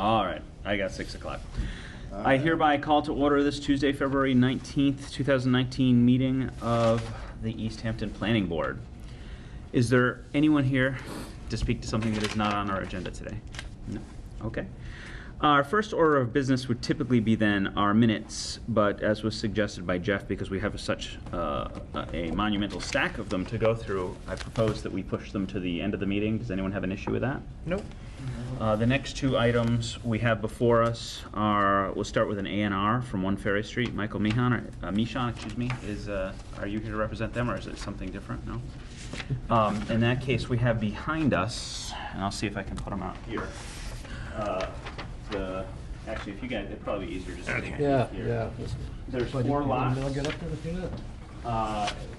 All right, I got 6 o'clock. I hereby call to order this Tuesday, February 19th, 2019 meeting of the Easthampton Planning Board. Is there anyone here to speak to something that is not on our agenda today? No. Okay. Our first order of business would typically be then our minutes, but as was suggested by Jeff, because we have such a monumental stack of them to go through, I propose that we push them to the end of the meeting. Does anyone have an issue with that? Nope. The next two items we have before us are, we'll start with an A&R from 1 Ferry Street. Michael Michon, are you here to represent them, or is it something different? No? In that case, we have behind us, and I'll see if I can put them out here. Actually, if you guys, it'd probably be easier just to take it here. There's 4 lots.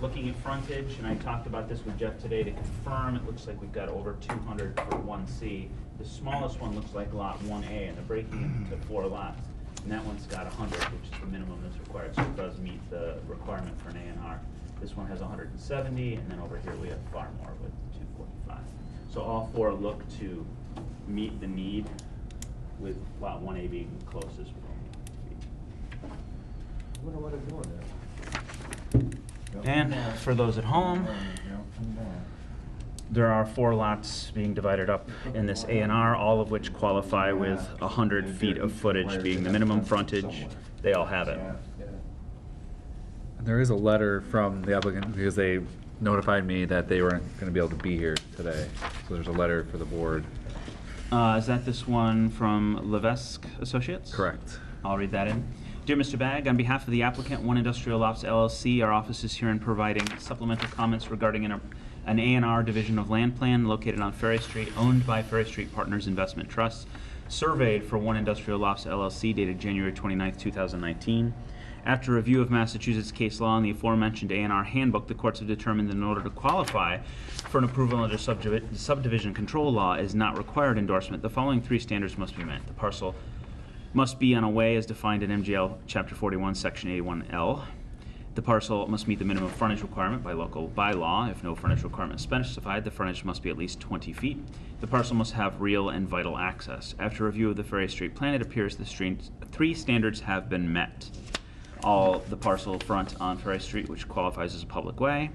Looking at frontage, and I talked about this with Jeff today to confirm, it looks like we've got over 200 for 1C. The smallest one looks like lot 1A, and they're breaking it into 4 lots. And that one's got 100, which is the minimum that's required, so it does meet the requirement for an A&R. This one has 170, and then over here we have far more with 245. So all 4 look to meet the need, with lot 1A being closest. I wonder what they're doing there. And for those at home, there are 4 lots being divided up in this A&R, all of which qualify with 100 feet of footage being the minimum frontage. They all have it. There is a letter from the applicant because they notified me that they weren't going to be able to be here today. So there's a letter for the board. Is that this one from Levesque Associates? Correct. I'll read that in. Dear Mr. Bagg, on behalf of the applicant, One Industrial Lots LLC, our office is here in providing supplemental comments regarding an A&R division of land plan located on Ferry Street, owned by Ferry Street Partners Investment Trust, surveyed for One Industrial Lots LLC, dated January 29th, 2019. After review of Massachusetts case law and the aforementioned A&R handbook, the courts have determined that in order to qualify for an approval under subdivision control law is not required endorsement. The following 3 standards must be met. The parcel must be on a way as defined in MGL Chapter 41, Section 81L. The parcel must meet the minimum frontage requirement by local bylaw. If no frontage requirement is specified, the frontage must be at least 20 feet. The parcel must have real and vital access. After review of the Ferry Street plan, it appears the 3 standards have been met. All the parcel front on Ferry Street, which qualifies as a public way.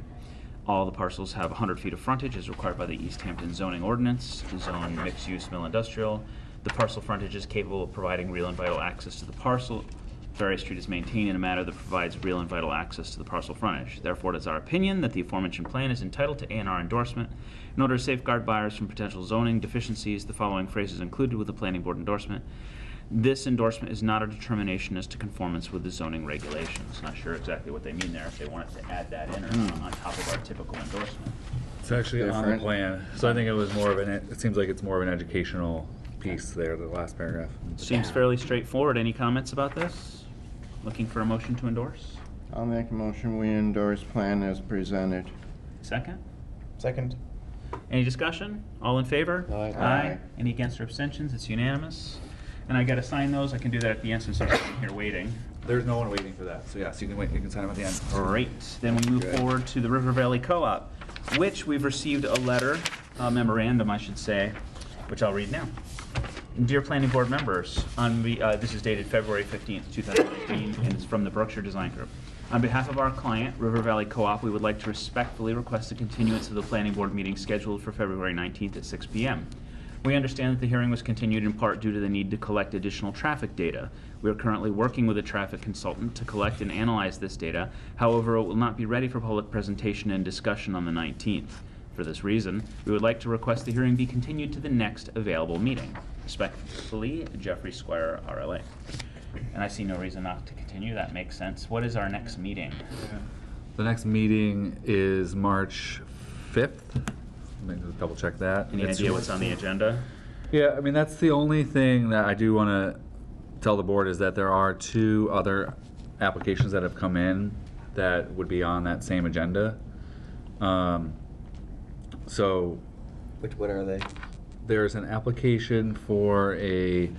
All the parcels have 100 feet of frontage as required by the Easthampton zoning ordinance, zone mixed-use mill industrial. The parcel frontage is capable of providing real and vital access to the parcel. Ferry Street is maintained in a manner that provides real and vital access to the parcel frontage. Therefore, it is our opinion that the aforementioned plan is entitled to A&R endorsement. In order to safeguard buyers from potential zoning deficiencies, the following phrase is included with the planning board endorsement. This endorsement is not a determination as to conformance with the zoning regulations. Not sure exactly what they mean there, if they wanted to add that in or not on top of our typical endorsement. It's actually on the plan, so I think it was more of it seems like it's more of an educational piece there, the last paragraph. Seems fairly straightforward. Any comments about this? Looking for a motion to endorse? I'll make a motion we endorse plan as presented. Second? Second. Any discussion? All in favor? Aye. Aye. Any against or abstentions? It's unanimous. And I gotta sign those. I can do that at the end since I'm here waiting. There's no one waiting for that, so yes, you can wait. You can sign them at the end. Great. Then we move forward to the River Valley Co-op, which we've received a letter, a memorandum, I should say, which I'll read now. Dear Planning Board members, this is dated February 15th, 2019, and it's from the Berkshire Design Group. On behalf of our client, River Valley Co-op, we would like to respectfully request a continuance of the Planning Board meeting scheduled for February 19th at 6 p.m. We understand that the hearing was continued in part due to the need to collect additional traffic data. We are currently working with a traffic consultant to collect and analyze this data. However, it will not be ready for public presentation and discussion on the 19th. For this reason, we would like to request the hearing be continued to the next available meeting. Respectfully, Jeffrey Squire, RLA. And I see no reason not to continue. That makes sense. What is our next meeting? The next meeting is March 5th. Let me just double check that. Any idea what's on the agenda? Yeah, I mean, that's the only thing that I do want to tell the board is that there are 2 other applications that have come in that would be on that same agenda. So, What are they? there's an application for a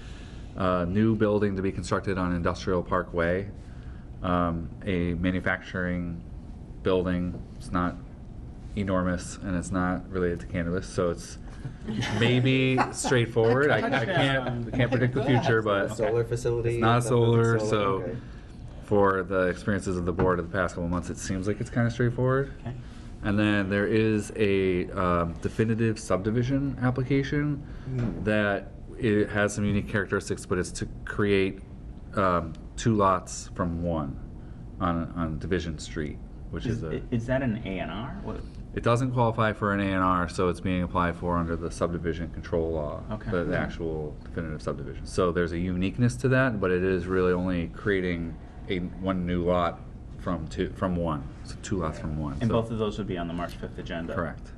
new building to be constructed on Industrial Parkway, a manufacturing building. It's not enormous and it's not related to cannabis, so it's maybe straightforward. I we can't predict the future, A but solar facility? it's not something solar, so okay. for the experiences of the board of the past couple of months, it seems like it's kind of straightforward. Okay. And then there is a definitive subdivision application that it has some unique characteristics, but it's to create 2 lots from one on Division Street, which is a. Is that an A&R? What? It doesn't qualify for an A&R, so it's being applied for under the subdivision control law, Okay. the actual definitive subdivision. So there's a uniqueness to that, but it is really only creating one new lot from one, so 2 lots from one. And So- both of those would be on the March 5th agenda? Correct.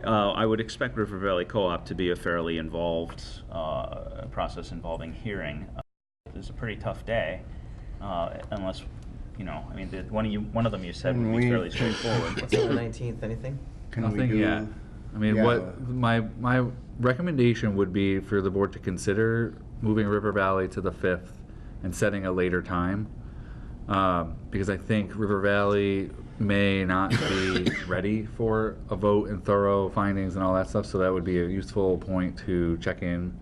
I would expect River Valley Co-op to be a fairly involved process involving hearing. It's a pretty tough day, unless, you know, I mean, one of them you said would be fairly straightforward. What's on the 19th, anything? Can we Nothing do- yet. I mean, Yeah. what my recommendation would be for the board to consider moving River Valley to the 5th and setting a later time. Because I think River Valley may not be ready for a vote and thorough findings and all that stuff, so that would be a useful point to check in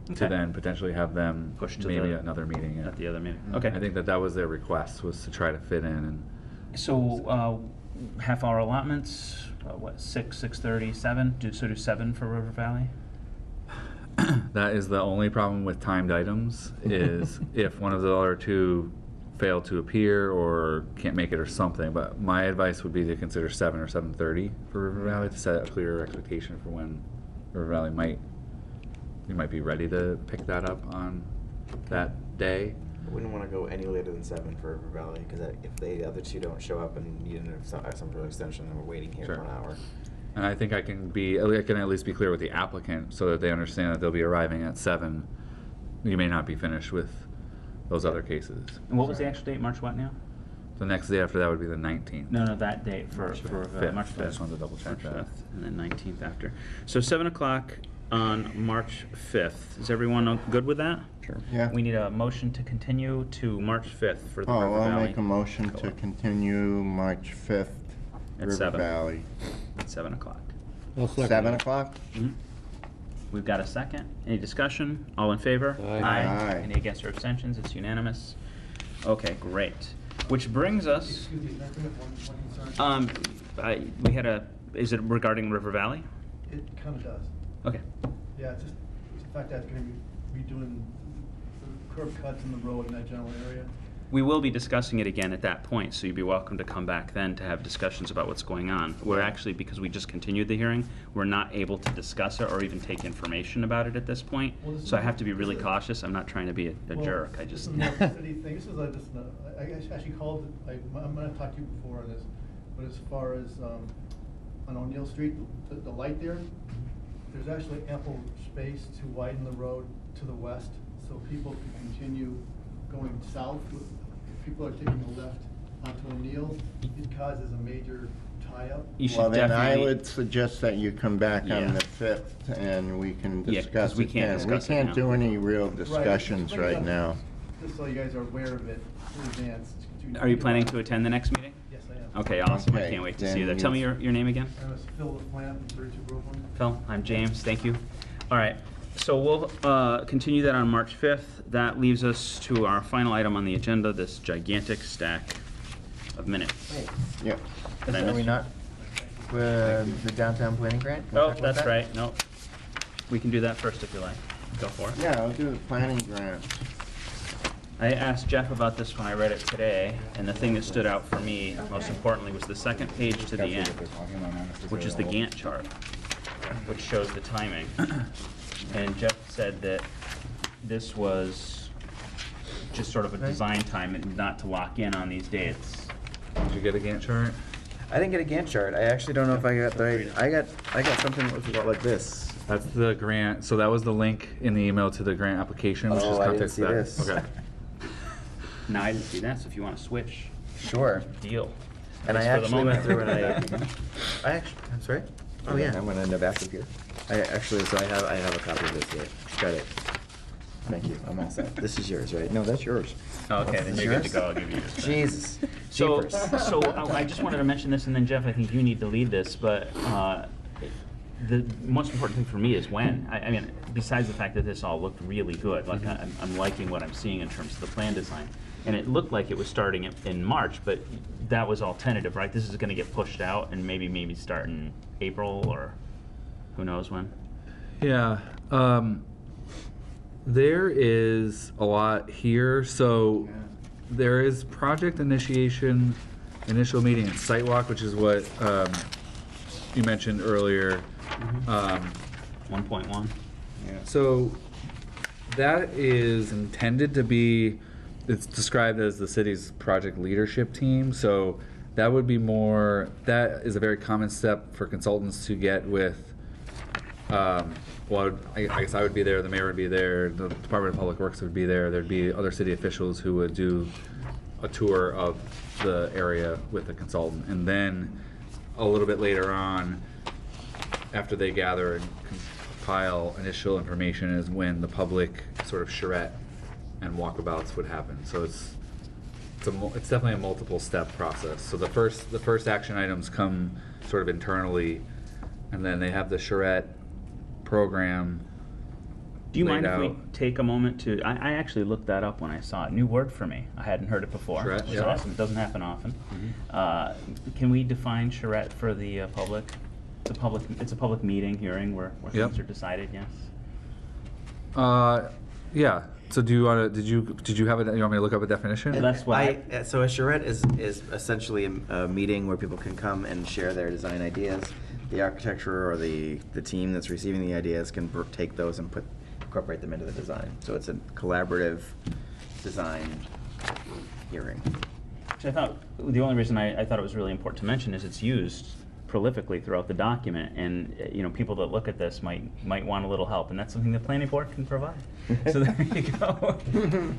to Okay. then potentially have them Push to maybe the- another meeting. Yeah. At the other meeting, okay. I think that was their request, was to try to fit in and. So, half-hour allotments, what, 6, 6:30, 7? Do 7 for River Valley? That is the only problem with timed items, is if one of the other 2 fail to appear or can't make it or something. But my advice would be to consider 7 or 7:30 for River Valley to set a clearer expectation for when River Valley might be ready to pick that up on that day. I wouldn't want to go any later than 7 for River Valley, because if the other 2 don't show up and need some sort of extension, then we're waiting here Sure. for an hour. And I think I can at least be clear with the applicant so that they understand that they'll be arriving at 7. You may not be finished with those other cases. And what was the actual date, March what now? The next day after that would be the 19th. No, that date for March 5th. 5th. I just wanted to double check March that. 5th, and then 19th after. So 7 o'clock on March 5th. Is everyone good with that? Sure. Yeah. We need a motion to continue to March 5th for the River Oh, I'll Valley. make a motion to Co-op continue March 5th, At River 7. Valley. At 7 o'clock. 7 o'clock? Mhm. We've got a second. Any discussion? All in favor? Aye. Aye. Any against or abstentions? It's unanimous. Okay, great. Which brings us, Excuse me, can I bring up one concern? we had is it regarding River Valley? It kind of does. Okay. Yeah, it's the fact that it's going to be redoing the curb cuts in the road in that general area. We will be discussing it again at that point, so you'd be welcome to come back then to have discussions about what's going on. We're actually, because we just continued the hearing, we're not able to discuss it or even take information about it at this point. Well, this is So I have to be not- really this is- cautious. I'm not trying to be a Well, jerk. I this just. is not a city thing. This is I actually called, I'm going to talk to you before on this, but as far as on O'Neill Street, the light there, there's actually ample space to widen the road to the west, so people can continue going south. If people are taking the left onto O'Neill, it causes a major tie-up. You should Well, then I definitely. would suggest that you come back Yeah. on the 5th and we can Yeah, 'cause discuss we it can't then. discuss it We can't now. do any real discussions Right. right now. Just so you guys are aware of it in advance. Are you planning to attend the next meeting? Yes, I am. Okay, awesome. I Okay, can't wait to see then you there. Tell me you- your name again. I'm Phil LaPlante from 32 Groveland. Phil, I'm James, thank you. All right, so we'll continue that on March 5th. That leaves us to our final item on the agenda, this gigantic stack of minutes. Wait, Yep. Did I are miss we you? not with the downtown planning grant? Can we Oh, talk about that's that? right, no. We can do that first if you like. Go for it. Yeah, I'll do the planning grant. I asked Jeff about this when I read it today, and the thing that stood out for me, most importantly, was the second page to the end, which is the Gantt chart, which shows the timing. And Jeff said that this was just sort of a design time and not to lock in on these dates. Did you get a Gantt chart? I didn't get a Gantt chart. I actually don't know if I got the right. I got something that looks a lot like this. That's the grant, so that was the link in the email to the grant application, which is Oh, I didn't context see that. this. Okay. No, I didn't see that, so if you want to switch, Sure. deal. And I At least for the actually went moment. through and I'm sorry. Oh yeah. I'm gonna end up back up here. I have a copy of this here. Got it. Thank you. I'm all set. This is yours, right? No, that's yours. Oh, okay, then This is you're good to yours? go. I'll give you yours. Jesus. So, Jeepers. I just wanted to mention this, and then Jeff, I think you need to lead this, but the most important thing for me is when. I mean, besides the fact that this all looked really good, like I'm liking what I'm seeing in terms of the plan design. And it looked like it was starting in March, but that was all tentative, right? This is going to get pushed out and maybe start in April or who knows when. Yeah. There is a lot here. So there is project initiation, initial meeting, and site walk, which is what you mentioned earlier. 1.1. So that is intended to be, it's described as the city's project leadership team. So that would be more, that is a very common step for consultants to get with, well, I guess I would be there, the mayor would be there, the Department of Public Works would be there, there'd be other city officials who would do a tour of the area with the consultant. And then a little bit later on, after they gather and compile initial information, is when the public sort of charrette and walkabouts would happen. So it's definitely a multiple step process. So the first action items come sort of internally, and then they have the charrette program. Do you mind if we out. take a moment to, I actually looked that up when I saw it. New word for me. I hadn't heard it before. Charrette, It's yeah. awesome. It doesn't happen often. Can we define charrette for the public? It's a public meeting, hearing where Yep. things are decided, yes? Yeah. So do you want to, did you have it, you want me to look up a definition? That's what So a charrette is essentially a meeting where people can come and share their design ideas. The architecture or the team that's receiving the ideas can take those and incorporate them into the design. So it's a collaborative design hearing. Which I thought, the only reason I thought it was really important to mention is it's used prolifically throughout the document, and people that look at this might want a little help, and that's something the planning board can provide. So there you go.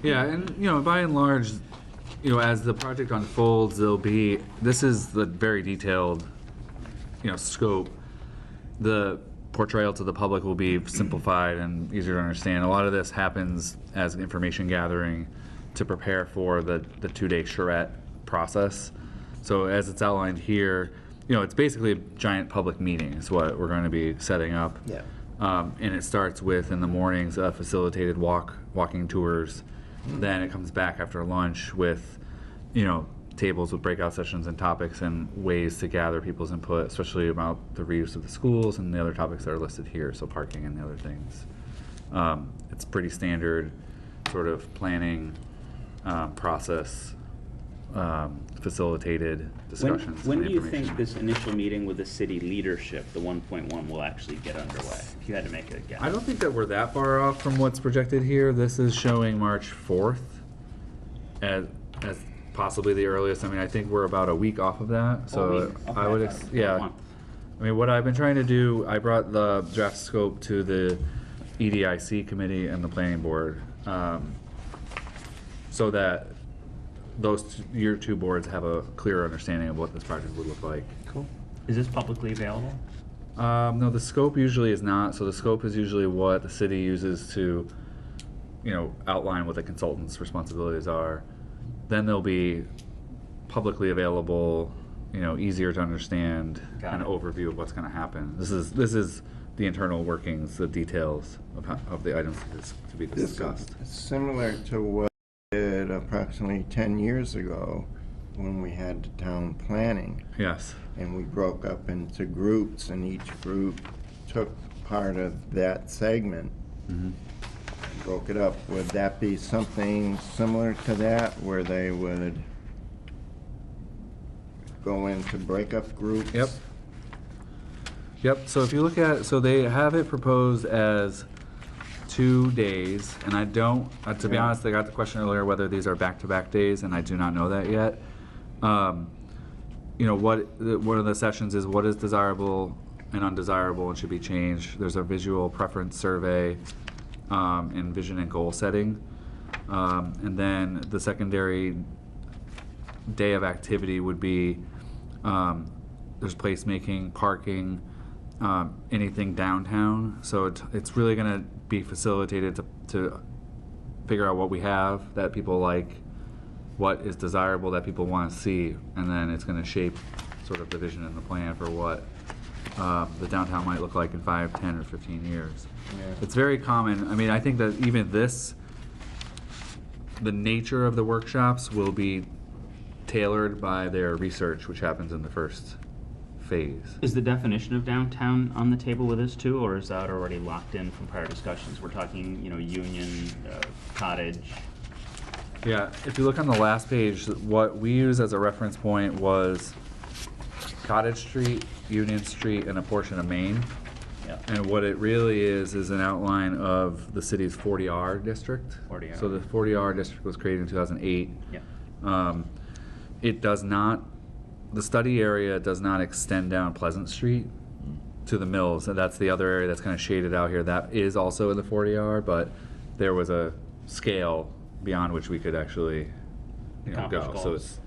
Yeah, and by and large, as the project unfolds, this is the very detailed, scope. The portrayal to the public will be simplified and easier to understand. A lot of this happens as information gathering to prepare for the 2-day charrette process. So as it's outlined here, it's basically a giant public meeting is what we're going to be setting up. Yeah. And it starts with, in the mornings, facilitated walking tours. Then it comes back after lunch with, tables with breakout sessions and topics and ways to gather people's input, especially about the reuse of the schools and the other topics that are listed here, so parking and the other things. It's pretty standard sort of planning process, facilitated discussions. When and do you information. think this initial meeting with the city leadership, the 1.1, will actually get underway? If you had to make a guess. I don't think that we're that far off from what's projected here. This is showing March 4th as possibly the earliest. I mean, I think we're about a week off of that. So A week? Okay, I would, I thought it was yeah. 1. I mean, what I've been trying to do, I brought the draft scope to the EDIC committee and the planning board, so that your two boards have a clearer understanding of what this project would look like. Cool. Is this publicly available? No, the scope usually is not. So the scope is usually what the city uses to, outline what the consultant's responsibilities are. Then they'll be publicly available, easier to understand, Got kind of it. overview of what's going to happen. This is the internal workings, the details of the items to be This discussed. is similar to what we did approximately 10 years ago when we had the town planning. Yes. And we broke up into groups, and each group took part of that segment, broke it up. Would that be something similar to that, where they would go into breakup groups? Yep. Yep. So if you look at, so they have it proposed as 2 days, and I don't, to be honest, I got the question earlier whether these are back-to-back days, and I do not know that yet. One of the sessions is what is desirable and undesirable and should be changed. There's a visual preference survey, and vision and goal setting. And then the secondary day of activity would be, there's placemaking, parking, anything downtown. So it's really going to be facilitated to figure out what we have that people like, what is desirable that people want to see, and then it's going to shape sort of the vision and the plan for what the downtown might look like in 5, 10, or 15 years. Yeah. It's very common. I mean, I think that even the nature of the workshops will be tailored by their research, which happens in the first phase. Is the definition of downtown on the table with this too, or is that already locked in from prior discussions? We're talking, Union, Cottage. Yeah, if you look on the last page, what we use as a reference point was Cottage Street, Union Street, and a portion of Main. Yeah. And what it really is an outline of the city's 40R district. 40R. So the 40R district was created in 2008. Yeah. It does not, the study area does not extend down Pleasant Street to the mills, and that's the other area that's kind of shaded out here. That is also in the 40R, but there was a scale beyond which we could actually, Accomplish go. So goals. it's,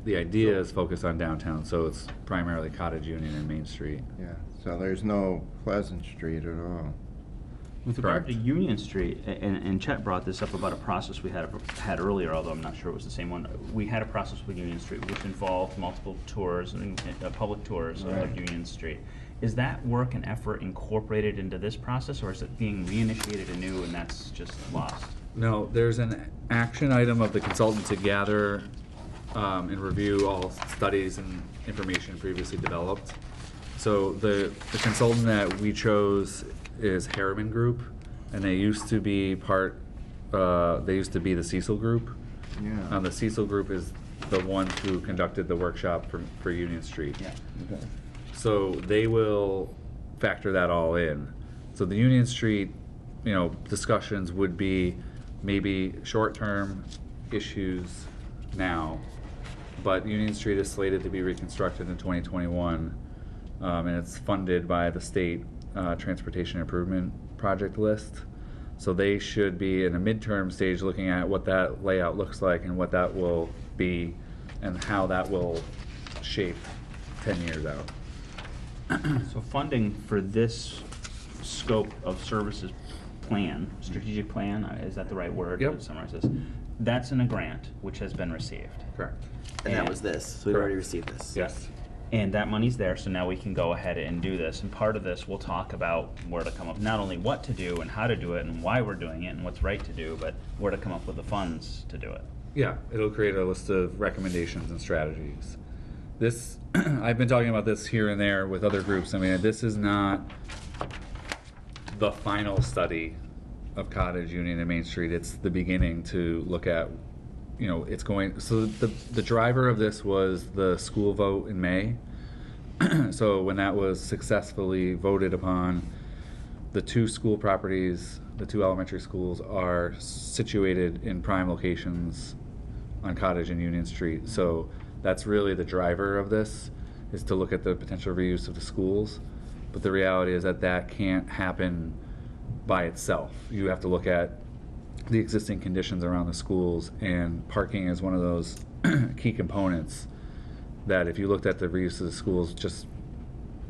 the idea is focused on downtown, so it's primarily Cottage, Union, and Main Street. Yeah, so there's no Pleasant Street at all. With regard Correct. to Union Street, and Chet brought this up about a process we had earlier, although I'm not sure it was the same one. We had a process with Union Street which involved multiple tours and public tours Right. of Union Street. Is that work and effort incorporated into this process, or is it being reinitiated anew and that's just lost? No, there's an action item of the consultant to gather and review all studies and information previously developed. So the consultant that we chose is Harriman Group, and they used to be the Cecil Group. Yeah. The Cecil Group is the one who conducted the workshop for Union Street. Yeah. Okay. So they will factor that all in. So the Union Street, discussions would be maybe short-term issues now, but Union Street is slated to be reconstructed in 2021, and it's funded by the state transportation improvement project list. So they should be in a midterm stage looking at what that layout looks like and what that will be and how that will shape 10 years out. So funding for this scope of services plan, strategic plan, is that the right word Yep. to summarize this? That's in a grant which has been received. Correct. And that And- was this, so we've already received this. Yes. And that money's there, so now we can go ahead and do this. And part of this, we'll talk about where to come up, not only what to do and how to do it and why we're doing it and what's right to do, but where to come up with the funds to do it. Yeah, it'll create a list of recommendations and strategies. This, I've been talking about this here and there with other groups. I mean, this is not the final study of Cottage, Union, and Main Street. It's the beginning to look at, it's going, so the driver of this was the school vote in May. So when that was successfully voted upon, the two school properties, the two elementary schools are situated in prime locations on Cottage and Union Street. So that's really the driver of this, is to look at the potential reuse of the schools. But the reality is that that can't happen by itself. You have to look at the existing conditions around the schools, and parking is one of those key components that if you looked at the reuse of the schools just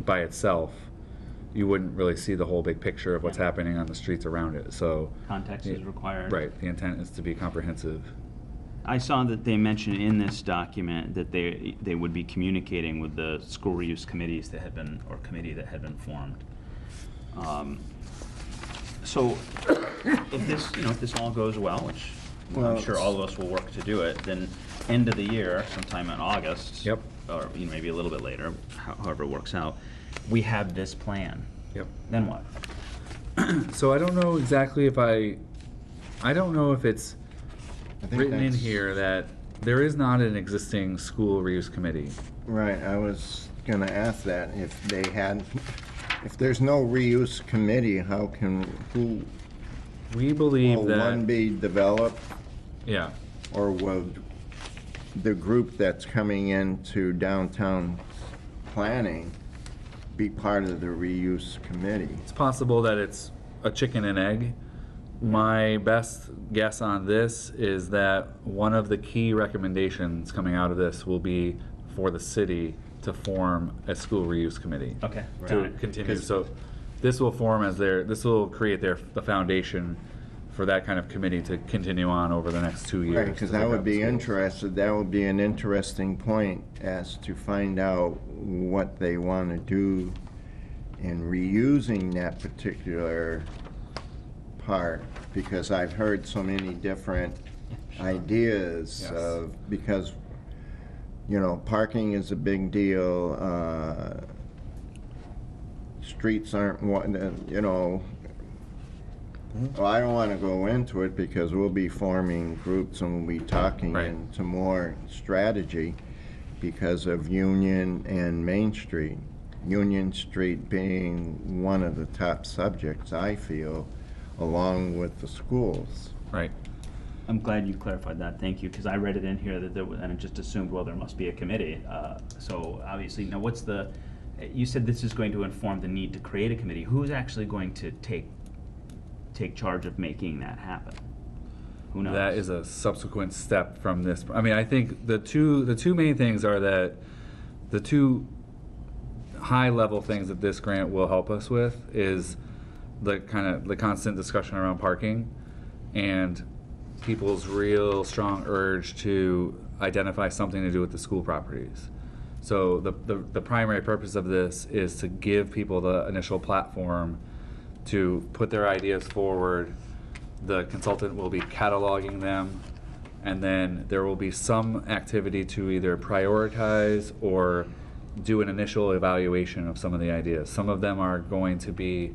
by itself, you wouldn't really see the whole big picture of what's Yeah. happening on the streets around it. So Context is required. Right, the intent is to be comprehensive. I saw that they mentioned in this document that they would be communicating with the school reuse committees that had been, or committee that had been formed. So if this all goes well, which Well, I'm sure all of us will work to do it, then end of the year, sometime in August. Yep. Or maybe a little bit later, however it works out, we have this plan. Yep. Then what? So I don't know exactly if I don't know if it's I think written in that's- here that there is not an existing school reuse committee. Right, I was gonna ask that, if there's no reuse committee, who, We believe will that, one be developed, yeah, or will the group that's coming into downtown planning be part of the reuse committee? it's possible that it's a chicken and egg. My best guess on this is that one of the key recommendations coming out of this will be for the city to form a school reuse committee. Okay. got To it. continue, so this will form as this will create the foundation for that kind of committee to continue on over the next 2 years. Right, because to I look would at the be schools. interested, that would be an interesting point as to find out what they want to do and reusing that particular part, because I've heard so many different ideas Yes. of, because, you know, parking is a big deal, streets aren't one, you know. Well, I don't want to go into it because we'll be forming groups and we'll be talking Right. into more strategy because of Union and Main Street. Union Street being one of the top subjects, I feel, along with the schools. Right. I'm glad you clarified that, thank you, because I read it in here that there was, and I just assumed, well, there must be a committee. So obviously, now what's the, you said this is going to inform the need to create a committee. Who's actually going to take charge of making that happen? Who knows? That is a subsequent step from this. I mean, I think the two main things are that the two high level things that this grant will help us with is the constant discussion around parking and people's real strong urge to identify something to do with the school properties. So the primary purpose of this is to give people the initial platform to put their ideas forward. The consultant will be cataloging them, and then there will be some activity to either prioritize or do an initial evaluation of some of the ideas. Some of them are going to be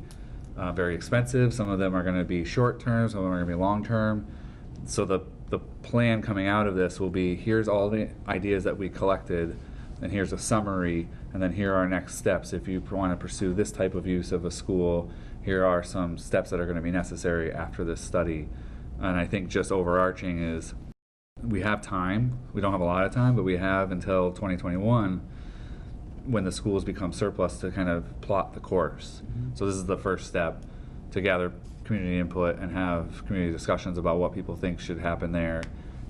very expensive, some of them are going to be short term, some of them are going to be long term. So the plan coming out of this will be, here's all the ideas that we collected, and here's a summary, and then here are next steps. If you want to pursue this type of use of a school, here are some steps that are going to be necessary after this study. And I think just overarching is we have time. We don't have a lot of time, but we have until 2021 when the schools become surplus to kind of plot the course. So this is the first step to gather community input and have community discussions about what people think should happen there,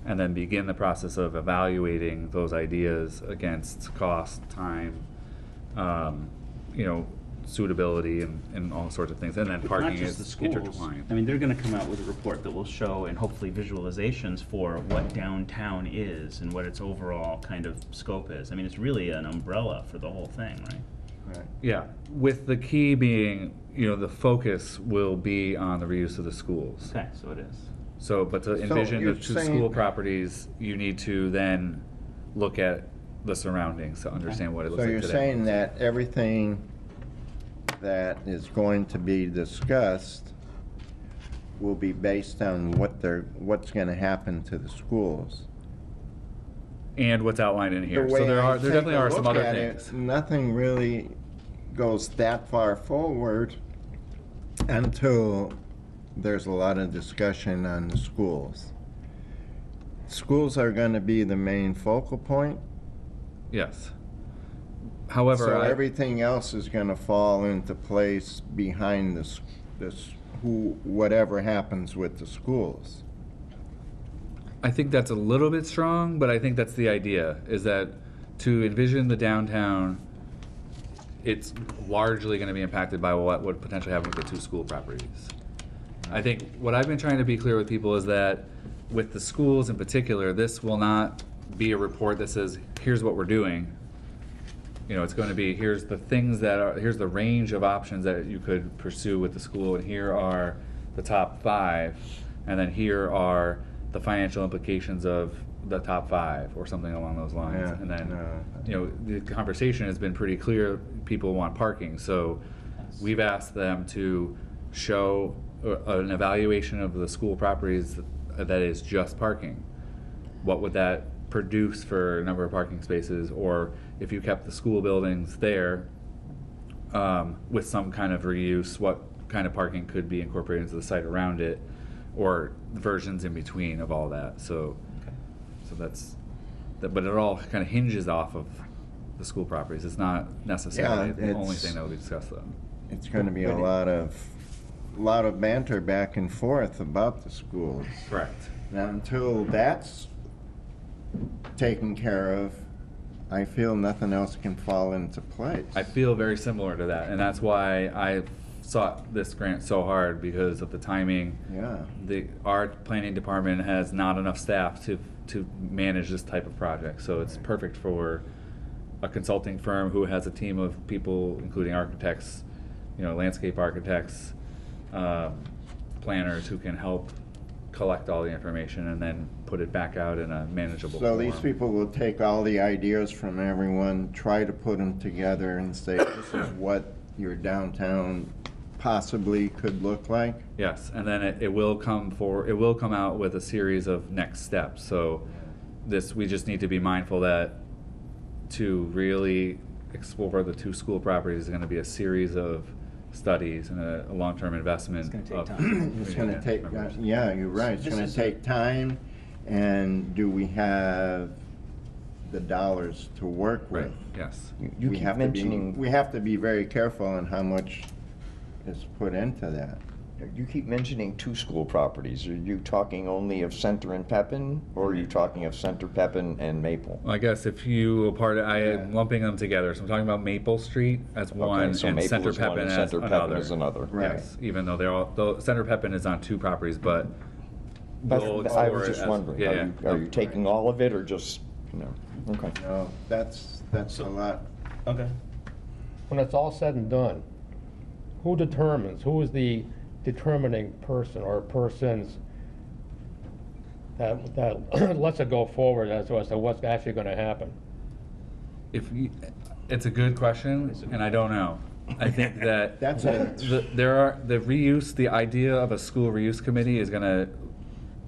and then begin the process of evaluating those ideas against cost, time, you know, suitability, and all sorts of things. And then But parking not just the is schools. intertwined. I mean, they're going to come out with a report that will show, and hopefully visualizations for what downtown is and what its overall kind of scope is. I mean, it's really an umbrella for the whole thing, right? Right. Yeah, with the key being, you know, the focus will be on the reuse of the schools. Okay, so it is. So, but to envision the you're two saying- school properties, you need to then look at the surroundings to understand what it looks So like you're today. saying that everything that is going to be discussed will be based on what's going to happen to the schools? And what's outlined in here. The So way there I there take definitely a are some look other at it, things. nothing really goes that far forward until there's a lot of discussion on the schools. Schools are going to be the main focal point. Yes. However, So everything else is going to fall into place behind whatever happens with the schools. I think that's a little bit strong, but I think that's the idea, is that to envision the downtown, it's largely going to be impacted by what would potentially happen with the two school properties. I think what I've been trying to be clear with people is that with the schools in particular, this will not be a report that says, here's what we're doing. You know, it's going to be, here's the things that are, here's the range of options that you could pursue with the school, and here are the top 5, and then here are the financial implications of the top 5, or something along those lines. Yeah, And then, no. you know, the conversation has been pretty clear, people want parking, so we've asked them to show an evaluation of the school properties that is just parking. What would that produce for a number of parking spaces, or if you kept the school buildings there with some kind of reuse, what kind of parking could be incorporated into the site around it, or versions in between of all that. So, so that's, but it all kind of hinges off of the school properties. It's not necessarily Yeah, the only it's- thing that will be discussed though. It's going to be a lot of banter back and forth about the schools. Correct. Now, until that's taken care of, I feel nothing else can fall into place. I feel very similar to that, and that's why I sought this grant so hard, because of the timing. Yeah. Our planning department has not enough staff to manage this type of project, so it's perfect for a consulting firm who has a team of people, including architects, landscape architects, planners who can help collect all the information and then put it back out in a manageable So form. these people will take all the ideas from everyone, try to put them together and say, this is what your downtown possibly could look like? Yes, and then it will come out with a series of next steps. So we just need to be mindful that to really explore the two school properties is going to be a series of studies and a long-term investment. It's gonna take of time. It's gonna community take, members. yeah, you're right, it's This gonna is- take time, and do we have the dollars to work with? Right, yes. You We keep have to be- mentioning, We have to be very careful on how much is put into that. you keep mentioning two school properties. Are you talking only of Center and Pepin, or are you talking of Center, Pepin, and Maple? Well, I guess if you I Yeah. am lumping them together, so I'm talking about Maple Street as one Okay, so and Maple Center is one Pepin and as Center another. Pepin is another. Right. Yes, even though Center Pepin is on two properties, but we'll I explore was it just as- wondering, yeah, are you taking all of it, or just, okay. No, that's a lot. Okay. When it's all said and done, who who is the determining person or persons that lets it go forward as to what's actually gonna happen? It's a good question, and I don't know. I think that That's a- the idea of a school reuse committee is gonna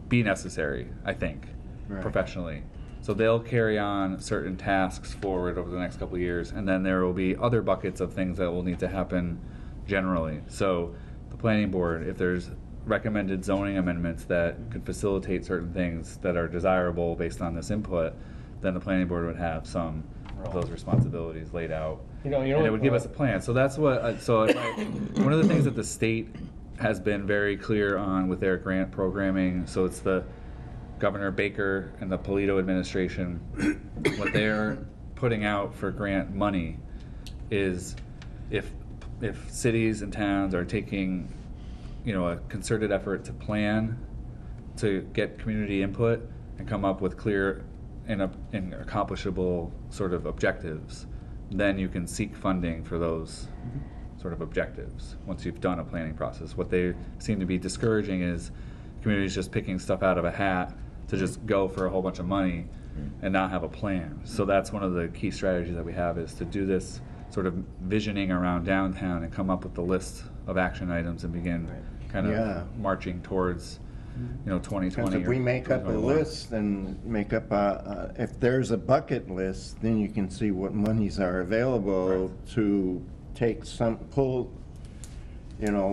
be necessary, I think, Right. professionally. So they'll carry on certain tasks forward over the next couple of years, and then there will be other buckets of things that will need to happen generally. So the planning board, if there's recommended zoning amendments that could facilitate certain things that are desirable based on this input, then the planning board would have some of those responsibilities laid out. You know, And it would give us a plan. So that's what, one of the things that the state has been very clear on with their grant programming, so it's the Governor Baker and the Polito administration, what they're putting out for grant money is if cities and towns are taking, a concerted effort to plan, to get community input and come up with clear and accomplishable sort of objectives, then you can seek funding for those sort of objectives once you've done a planning process. What they seem to be discouraging is communities just picking stuff out of a hat to just go for a whole bunch of money and not have a plan. So that's one of the key strategies that we have, is to do this sort of visioning around downtown and come up with the list of action items and begin kind of Yeah. marching towards 2020. Because if we make up a 2021. list and make up if there's a bucket list, then you can see what monies are available to pull,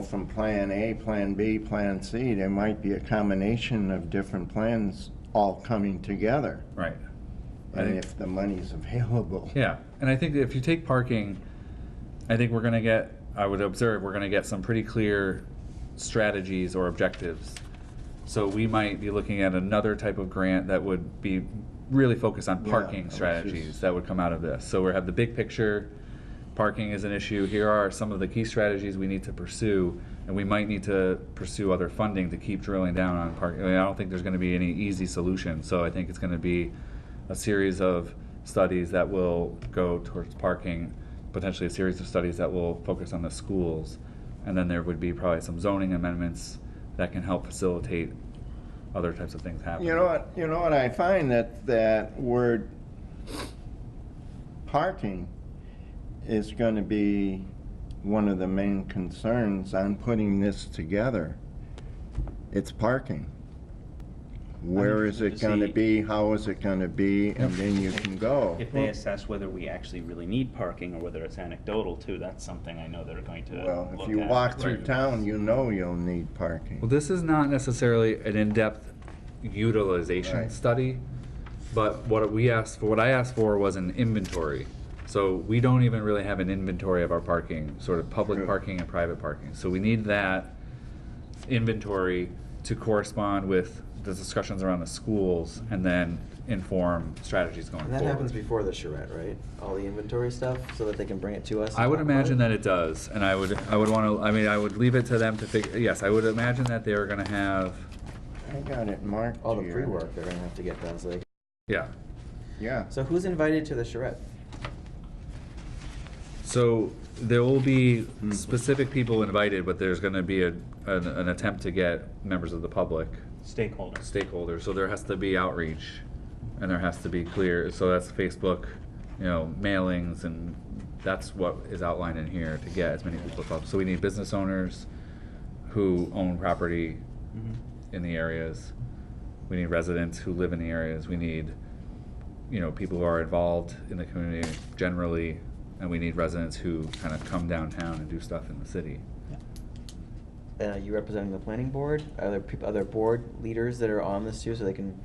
from Plan A, Plan B, Plan C. There might be a combination of different plans all coming together. Right. I And think- if the money's available. Yeah, and I think if you take parking, I think we're gonna get some pretty clear strategies or objectives. So we might be looking at another type of grant that would be really focused on Yeah, parking which strategies is- that would come out of this. So we have the big picture, parking is an issue, here are some of the key strategies we need to pursue, and we might need to pursue other funding to keep drilling down on parking. I don't think there's gonna be any easy solution, so I think it's gonna be a series of studies that will go towards parking, potentially a series of studies that will focus on the schools, and then there would be probably some zoning amendments that can help facilitate other types of things happening. You know what I find that word parking is going to be one of the main concerns on putting this together. It's parking. Where is it going to see- be? How is it going to be? And then you can go. If they assess whether we actually really need parking or whether it's anecdotal too, that's something I know they're going to Well, if look you at. walk through Right. town, you know you'll need parking. Well, this is not necessarily an in-depth utilization Right. study, but what I asked for was an inventory. So we don't even really have an inventory of our parking, sort of public True. parking and private parking. So we need that inventory to correspond with the discussions around the schools and then inform strategies going And forward. that happens before the charrette, right? All the inventory stuff, so that they can bring it to us? and I would talk about imagine it? that it does, and I would want to, I would leave it to them to figure, yes, I would imagine that they're gonna have, I got it marked All the here. pre-work they're gonna have to get done, so they. Yeah. So who's invited to the charrette? so there will be specific people invited, but there's gonna be an attempt to get members of the public, stakeholders, so there has to be outreach, and there has to be clear, so that's Facebook, mailings, and that's what is outlined in here to get as many people as possible. So we need business owners who own property in the areas. We need residents who live in the areas. We need, people who are involved in the community generally, and we need residents who kind of come downtown and do stuff in the city. You representing the planning board? Are there other board leaders that are on this too, so they can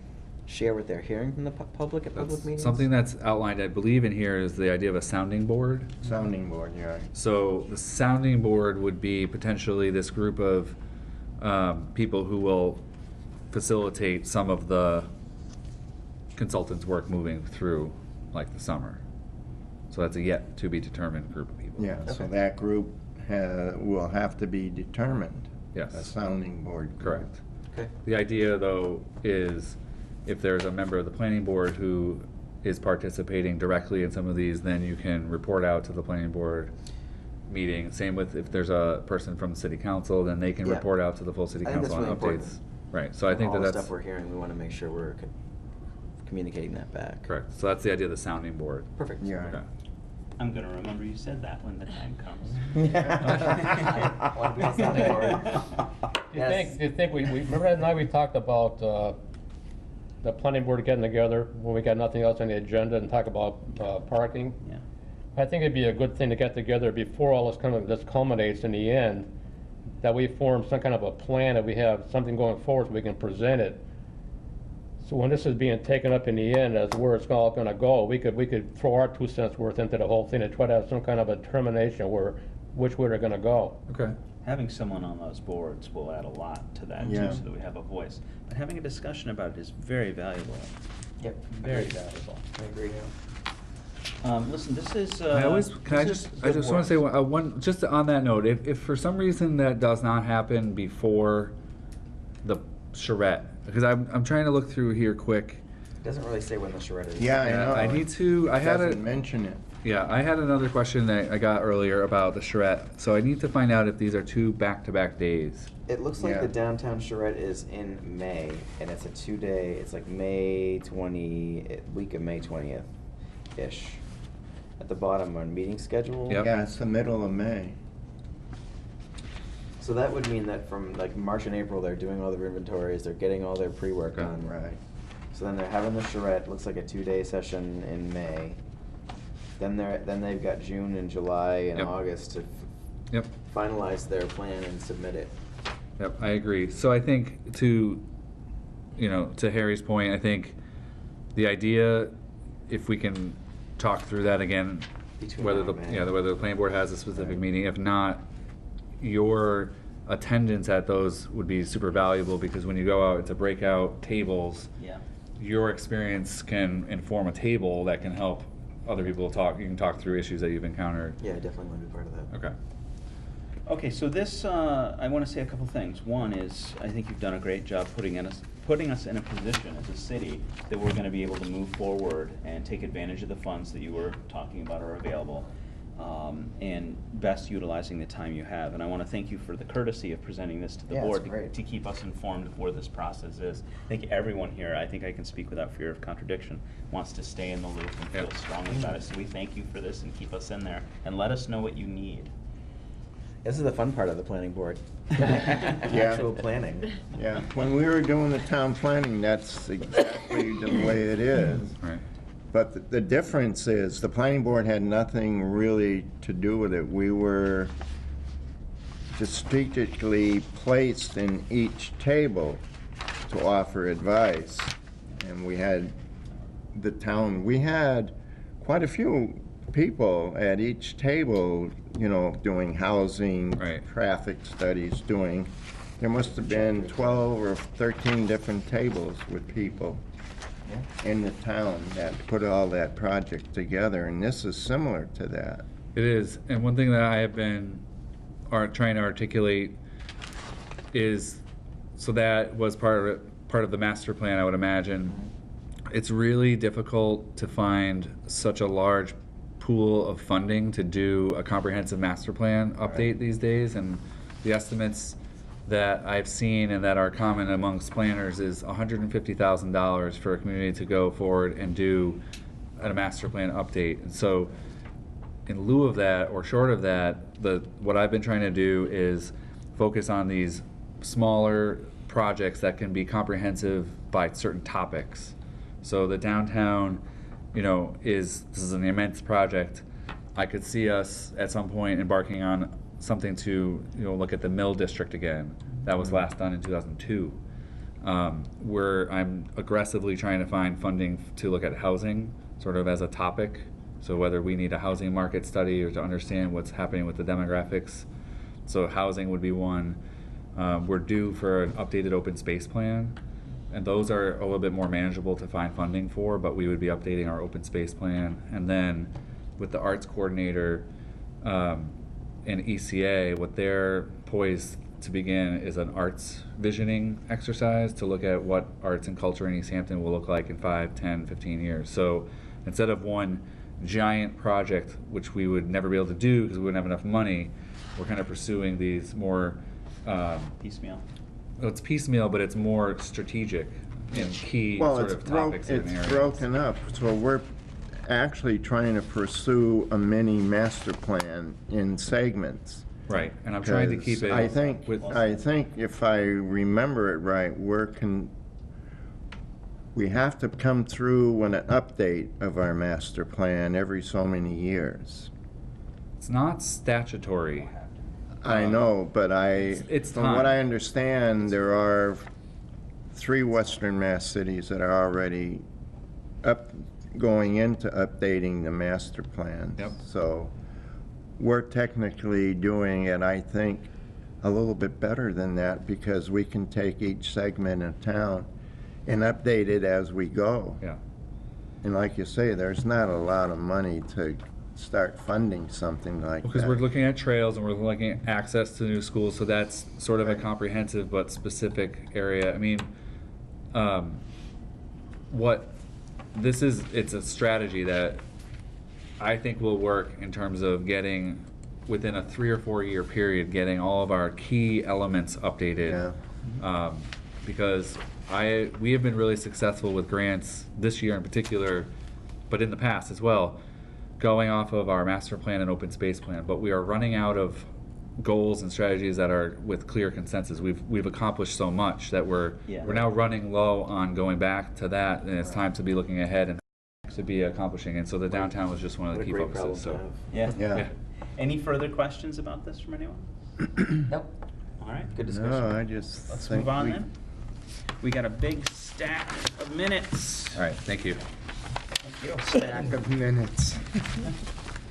share what they're hearing from the public at public meetings? Something that's outlined, I believe, in here is the idea of a sounding board. Sounding board, yeah. So the sounding board would be potentially this group of people who will facilitate some of the consultants' work moving through, like the summer. So that's a yet to be determined group of people. Yeah, so Okay. that group will have to be determined. Yes. A sounding board group. Correct. Okay. The idea, though, is if there's a member of the planning board who is participating directly in some of these, then you can report out to the planning board meeting. Same with if there's a person from the city council, then they can Yeah. report out to the full city I think council that's on really updates. important. Right, so I think all the that's stuff we're hearing, we want to make sure we're communicating that back. correct. So that's the idea of the sounding board. Perfect. Yeah. Okay. I'm gonna remember you said that when the time comes. Want to be on sounding board? Yes. Do you think we remember that night we talked about the planning board getting together when we got nothing else on the agenda and talk about parking? Yeah. I think it'd be a good thing to get together before all this culminates in the end, that we form some kind of a plan, that we have something going forward so we can present it. So when this is being taken up in the end as where it's all gonna go, we could throw our 2 cents worth into the whole thing and try to have some kind of a determination which way they're gonna go. Okay. Having someone on those boards will add a lot to that Yeah. too, so that we have a voice. But having a discussion about it is very valuable. Yep. Very Agreed. valuable. I agree. Listen, this is. I just good want to work. say one, just on that note, if for some reason that does not happen before the charrette, because I'm trying to look through here quick. Doesn't really say when the charrette is. Yeah, I know. I need to, I had Doesn't mention it. Yeah, I had another question that I got earlier about the charrette, so I need to find out if these are 2 back-to-back days. It looks like Yeah. the downtown charrette is in May, and it's a 2-day. It's like week of May 20th-ish. At the bottom, on meeting schedule. Yep. Yeah, it's the middle of May. So that would mean that from like March and April, they're doing all their inventories, they're getting all their pre-work Okay. done. Right. So then they're having the charrette, looks like a 2-day session in May. Then they've got June and July and Yep. August to Yep. finalize their plan and submit it. Yep, I agree. So I think to Harry's point, I think the idea, if we can talk through that again, Between whether now the and May. whether the planning board has a specific meeting, if not, your attendance at those would be super valuable, because when you go out to breakout tables, Yeah. your experience can inform a table that can help other people talk. You can talk through issues that you've encountered. Yeah, I definitely want to be part of that. Okay. Okay, so this, I want to say a couple things. One is, I think you've done a great job putting us in a position as a city that we're going to be able to move forward and take advantage of the funds that you were talking about are available, and best utilizing the time you have. And I want to thank you for the courtesy of presenting this to the Yeah, it's board great. to keep us informed of where this process is. I think everyone here, I think I can speak without fear of contradiction, wants to stay in the loop and feel Yep. strongly about it. So we thank you for this and keep us in there and let us know what you need. This is the fun part of the planning board. Yeah. Actual planning. Yeah, when we were doing the town planning, that's exactly the way it is. Right. But the difference is, the planning board had nothing really to do with it. We were just strategically placed in each table to offer advice. And we had we had quite a few people at each table, doing housing, Right. traffic studies, there must have been 12 or 13 different tables with people in the town that put all that project together, and this is similar to that. It is, and one thing that I have been trying to articulate is, so that was part of the master plan, I would imagine. It's really difficult to find such a large pool of funding to do a comprehensive master plan update these days, and the estimates that I've seen and that are common amongst planners is $150,000 for a community to go forward and do a master plan update. And so in lieu of that, or short of that, what I've been trying to do is focus on these smaller projects that can be comprehensive by certain topics. So the downtown, this is an immense project. I could see us at some point embarking on something to, look at the Mill District again. That was last done in 2002. Where I'm aggressively trying to find funding to look at housing, sort of as a topic. So whether we need a housing market study or to understand what's happening with the demographics. So housing would be one. We're due for an updated open space plan. And those are a little bit more manageable to find funding for, but we would be updating our open space plan. And then with the arts coordinator and ECA, what they're poised to begin is an arts visioning exercise to look at what arts and culture in Easthampton will look like in 5, 10, 15 years. So instead of one giant project, which we would never be able to do because we wouldn't have enough money, we're kind of pursuing these more Piecemeal. well, it's piecemeal, but it's more strategic in key sort of topics and areas. It's broken up, so we're actually trying to pursue a mini master plan in segments. Right, and I'm trying to keep it. I think if I remember it right, we have to come through with an update of our master plan every so many years. It's not statutory. I know, but it's from time. what I understand, there are 3 Western Mass cities that are already going into updating the master plan. Yep. So we're technically doing it, I think, a little bit better than that because we can take each segment of town and update it as we go. Yeah. And like you say, there's not a lot of money to start funding something like that. Because we're looking at trails and we're looking at access to new schools, so that's sort of a comprehensive but specific area. I mean, it's a strategy that I think will work in terms of getting, within a 3 or 4 year period, getting all of our key elements updated. Yeah. Because we have been really successful with grants this year in particular, but in the past as well, going off of our master plan and open space plan, but we are running out of goals and strategies that are with clear consensus. We've accomplished so much that we're now running low on going back to that, and it's time to be looking ahead and to be accomplishing. And so the downtown was just one of the key focuses. So Yeah. Any further questions about this from anyone? Nope. All right. Good discussion. No, I just Let's think move on then. We got a big stack of minutes. all right, thank you. stack of minutes.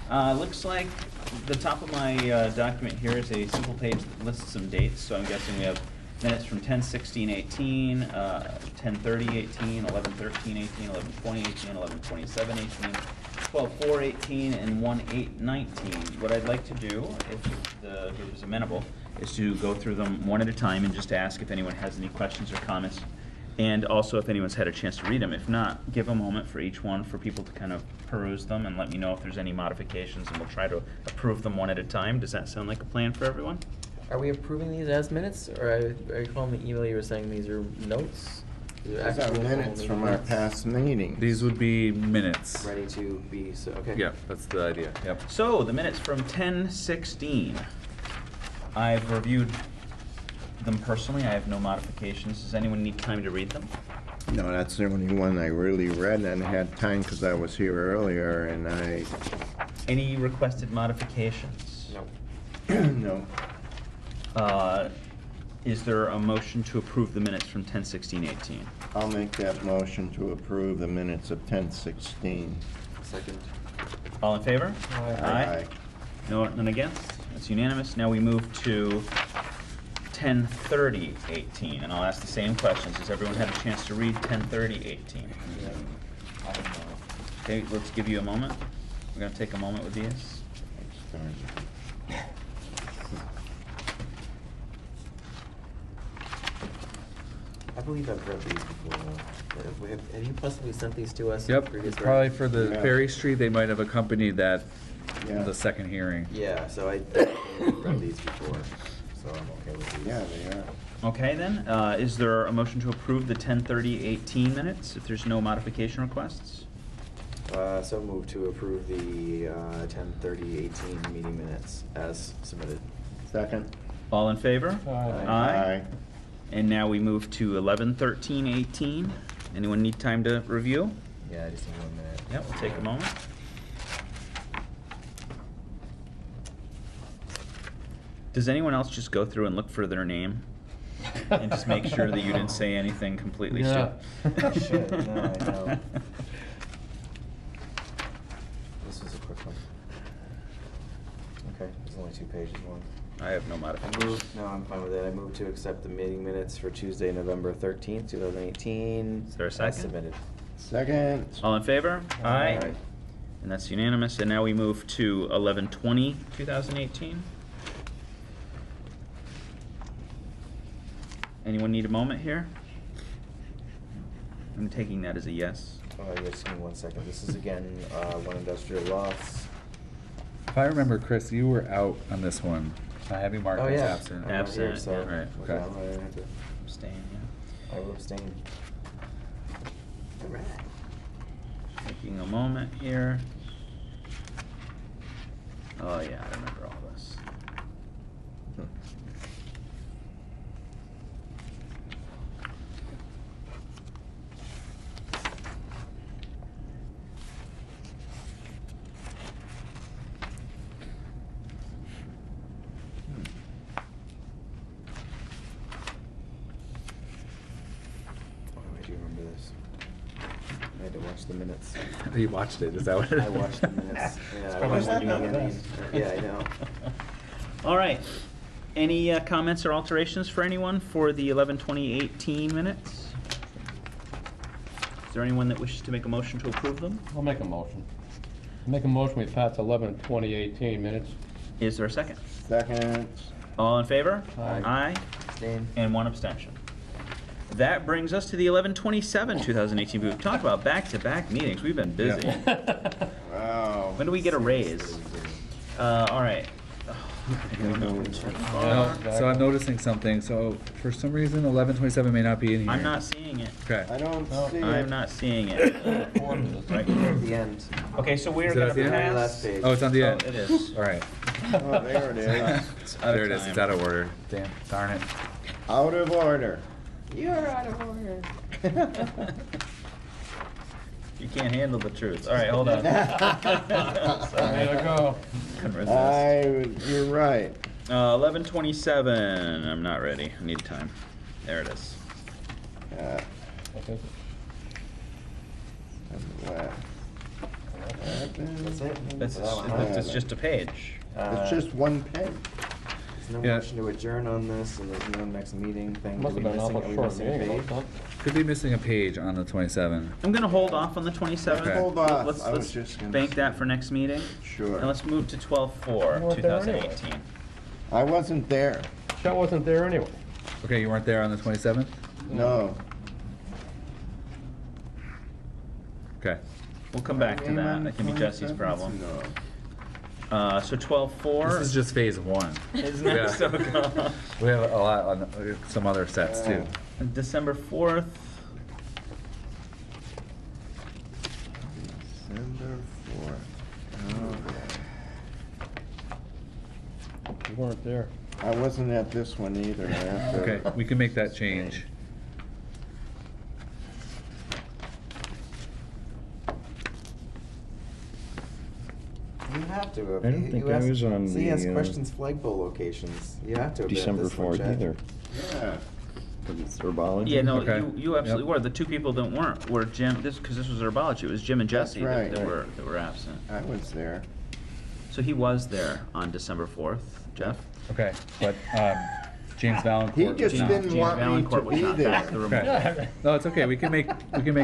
Looks like the top of my document here is a simple page that lists some dates, so I'm guessing we have minutes from 10/16/18, 10/30/18, 11/13/18, 11/20/18, 11/27/18, 12/4/18, and 1/8/19. What I'd like to do, if the group is amenable, is to go through them one at a time and just ask if anyone has any questions or comments, and also if anyone's had a chance to read them. If not, give a moment for each one for people to kind of peruse them and let me know if there's any modifications, and we'll try to approve them one at a time. Does that sound like a plan for everyone? Are we approving these as minutes, or I recall in the email you were saying these are notes? These are These are actual minutes from our minutes past meetings. These would be minutes. ready to be, so, okay. Yeah, that's the idea. Yep. So, the minutes from 10/16. I've reviewed them personally. I have no modifications. Does anyone need time to read them? No, that's the only one I really read and had time because I was here earlier and I, Any requested modifications? No. no. Is there a motion to approve the minutes from 10/16/18? I'll make that motion to approve the minutes of 10/16. Second. All in favor? Aye. No, none against? That's unanimous. Now we move to 10/30/18, and I'll ask the same questions. Has everyone had a chance to read 10/30/18? Okay, let's give you a moment. We're going to take a moment with these. believe I've read these before, though. Have you possibly sent these to us? in Yep, previous probably versions? for the Yeah. Ferry Street, they might have accompanied that, Yeah. the second hearing. Yeah, so I definitely read these before, so I'm okay with these. Yeah, they are. Okay then, is there a motion to approve the 10:30:18 minutes if there's no modification requests? So move to approve the 10:30:18 meeting minutes as submitted. Second? All in favor? Aye. And now we move to 11:13:18. Anyone need time to review? Yeah, I just need 1 minute. Yep, we'll take a moment. Does anyone else just go through and look for their name? And just make sure that you didn't say anything completely Yeah. stupid? Shit, no, I know. This was a quick one. Okay, there's only 2 pages long. I have no I modification. move, no, I'm fine with it. I move to accept the meeting minutes for Tuesday, November 13th, 2018. Is there a As second? submitted. Second? All in favor? Aye. Aye. And that's unanimous. And now we move to 11/20/2018. Anyone need a moment here? I'm taking that as a yes. Just give me 1 second. This is again, One Industrial Lofts. If I remember, Chris, you were out on this one. I have you marked Oh, as yeah. absent. I'm not here, Absent, so. yeah. Right, okay, okay. I don't have to- Abstain, yeah. I will abstain. Taking a moment here. Oh yeah, I remember all this. Oh, I do remember this. I had to watch the minutes. You watched it, is that what? I watched the minutes. Yeah, I probably watched the what you got beginning. best. Yeah, I know. All right. Any comments or alterations for anyone for the 11/20/18 minutes? Is there anyone that wishes to make a motion to approve them? I'll make a motion. Make a motion, we pass 11/20/18 minutes. Is there a second? Second? All in favor? Aye. Aye. Abstain. And one abstention. That brings us to the 11/27/2018. We've talked about back-to-back meetings. We've been busy. Wow. When do we get a raise? All right. No, so I'm noticing something, so for some reason 11/27 may not be in here. I'm not seeing it. Okay. I don't No, see it. I'm not seeing it. Right. At the end. Okay, so we're Is it gonna at the end? pass. Last page. Oh, it's on the Oh, end? it is. All right. Oh, there it is. It's out of There it is, it's time. out of order. Damn, darn it. Out of order. You're out of order. You can't handle the truth. All right, hold on. Way to go. Couldn't resist. You're right. 11/27. I'm not ready. I need time. There it is. Okay. What happened? That's it? That's That one, huh? it's just a page. It's just one page. There's no Yeah. motion to adjourn on this, and there's no next meeting thing. Must have Are been an we awful missing- short are we missing a meeting, page? wasn't Could be missing a page on the 27. I'm gonna hold off on the 27th. Okay. Hold off. Let's I was just gonna bank say. that for next meeting. Sure. And let's move to You 12/4, weren't there anyway. 2018. I wasn't there. it? Chet wasn't there anyway. Okay, you weren't there on the 27th? No. Okay. We'll come back to Name that. on That can be Jesse's 27th? problem. No. So 12/4. This is just phase one. Isn't it Yeah. so cool? We have a lot on some other sets too. December 4th. December 4th. Okay. You weren't there. I wasn't at this one either. I have to- Okay, we can make that change. You have to. I don't think I was on See, yes, the, questions flagpole locations. You have to. have been at December this one, 4th Chad. either. Yeah. But it's herbology. Yeah, no, Okay. you absolutely Yep. were. The two people that weren't were Jim, because this was herbology. It was Jim and That's Jesse right. that were absent. I was there. So he was there on December 4th, Jeff? Okay, but James Valancourt. He was just not. didn't James want me Valancourt to was be not there. back. The remote. Okay. No, it's okay. We can make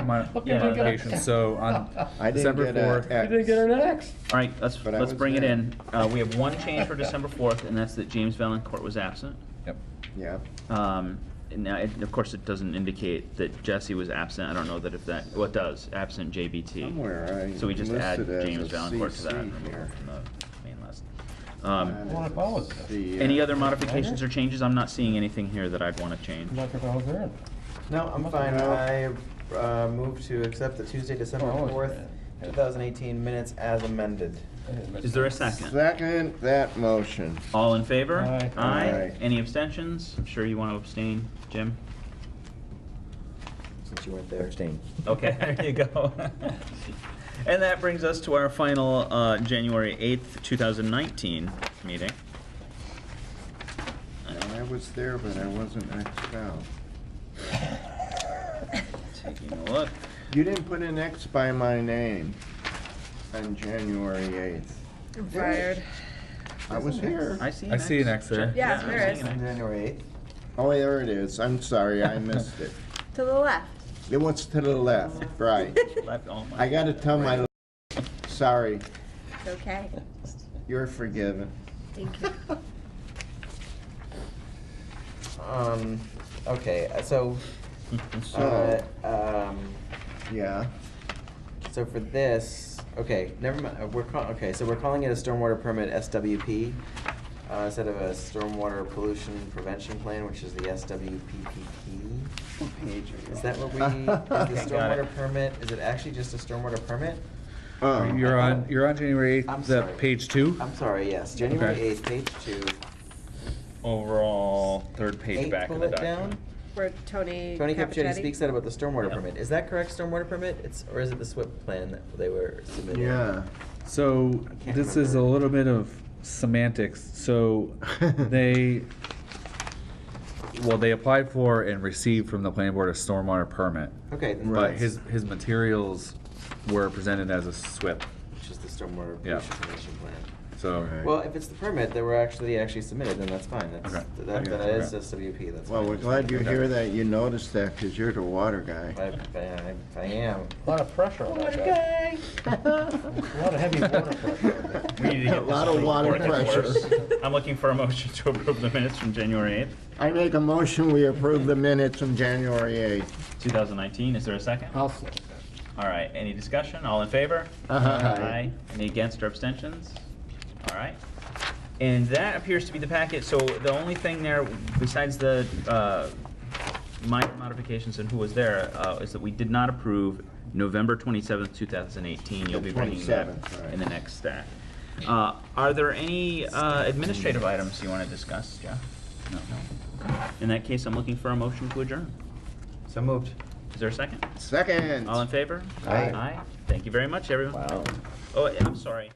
modifications. So on I didn't December get a 4th. X. You didn't get an X. All right, let's But I was bring it there. in. We have one change for December 4th, and that's that James Valancourt was absent. Yep. Yeah. now, of course, it doesn't indicate that Jesse was absent. I don't know that if that, well, it does, absent JBT. Somewhere I So we just add listed as James a Valancourt to that CC and remove here. from the main list. Well, if I was there. Any other modifications or changes? I'm not seeing anything here that I'd want to change. Like if I was there. No, I'm fine. I move to accept the Tuesday, December Oh, 4th, yeah. 2018 minutes as amended. Is there a second? Second that motion. All in favor? Aye. Aye. Any abstentions? I'm sure you want to abstain, Jim? Since you weren't there. Abstain. Okay, there you go. And that brings us to our final January 8th, 2019 meeting. I was there, but I wasn't Xed out. Taking a look. You didn't put an X by my name on January 8th. I'm fired. I was here. I see I see an X there. Yeah, there I is. see an X. January 8th. Oh, there it is. I'm sorry, I missed it. To the left. It was to the left, right. Left, oh my. I gotta tell my, sorry, It's okay. you're forgiven. Thank you. Okay, so, So, yeah, so for this, okay, never mind, okay, so we're calling it a stormwater permit SWP, instead of a stormwater pollution prevention plan, which is the SWPPP. what page are you Is that what we, on? is the Got it. stormwater permit, is it actually just a stormwater permit? Oh, You're on January I'm 8th, the sorry. page 2? I'm sorry, yes, January Okay. 8th, page 2. Overall, third page Eighth back of the bullet document. down. Where Tony Tony Capuchetti Capuchetti. speaks out about the stormwater Yep. permit. Is that correct, stormwater permit? Or is it the SWIP plan that they were submitting? yeah. So can't this is a remember. little bit of semantics. So they applied for and received from the planning board a stormwater permit. Okay, then But that's- his materials were presented as a SWIP. which is the stormwater Yeah. pollution prevention plan. So Right. Well, if it's the permit that were actually submitted, then that's fine. That's, Okay. that Okay. is SWP, that's fine. Well, we're glad you hear that, you noticed that, because you're the water guy. I am. A lot of pressure on that guy. A lot of heavy water pressure on that. We need to get A this lot of approved water before it gets pressure. worse. I'm looking for a motion to approve the minutes from January 8th, I make a motion, we approve the minutes from January 8th. 2019. Is there a second? I'll second that. All right, any discussion? All in favor? Aye. Any against or abstentions? All right. And that appears to be the packet, so the only thing there, besides the minor modifications and who was there, is that we did not approve November 27th, 2018. You'll be bringing that 27th, right. in the next stack. Are there any administrative items you want to discuss, Jeff? No. In that case, I'm looking for a motion to adjourn. So moved. Is there a second? Second. All in favor? Aye. Aye. Thank you very much, everyone. Wow. Oh, I'm sorry.